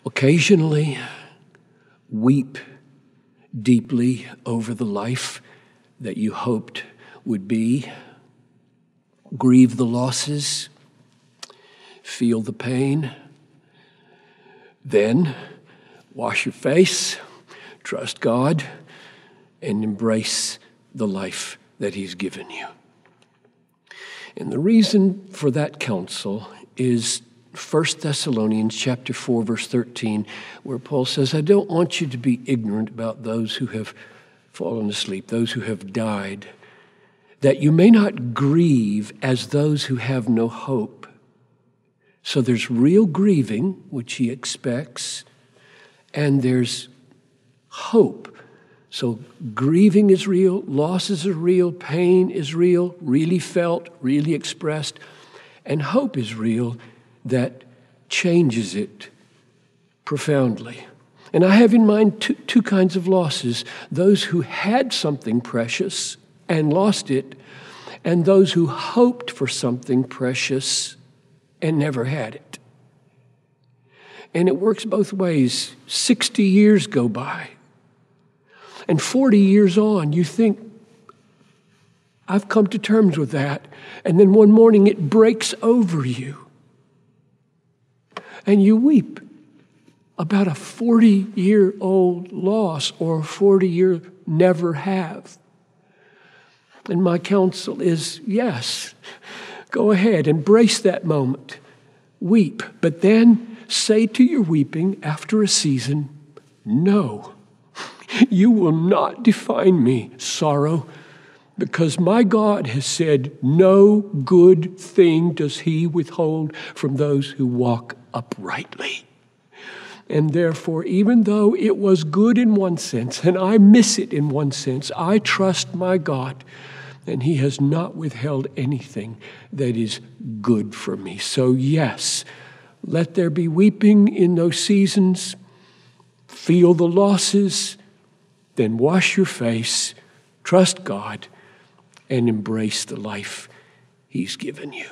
Occasionally, weep deeply over the life that you hoped would be. Grieve the losses, feel the pain. Then wash your face, trust God, and embrace the life that He's given you. And the reason for that counsel is 1 Thessalonians chapter 4, verse 13, where Paul says, I don't want you to be ignorant about those who have fallen asleep, those who have died, that you may not grieve as those who have no hope. So there's real grieving, which he expects, and there's hope. So grieving is real, losses are real, pain is real, really felt, really expressed, and hope is real that changes it profoundly. And I have in mind two kinds of losses: those who had something precious and lost it, and those who hoped for something precious and never had it. And it works both ways. 60 years go by, and 40 years on, you think, I've come to terms with that. And then one morning it breaks over you. And you weep about a 40-year-old loss or a 40-year never have. And my counsel is, yes, go ahead, embrace that moment. Weep, but then say to your weeping after a season, no, you will not define me, sorrow, because my God has said, no good thing does He withhold from those who walk uprightly. And therefore, even though it was good in one sense, and I miss it in one sense, I trust my God, and He has not withheld anything that is good for me. So yes, let there be weeping in those seasons. Feel the losses, then wash your face, trust God, and embrace the life He's given you.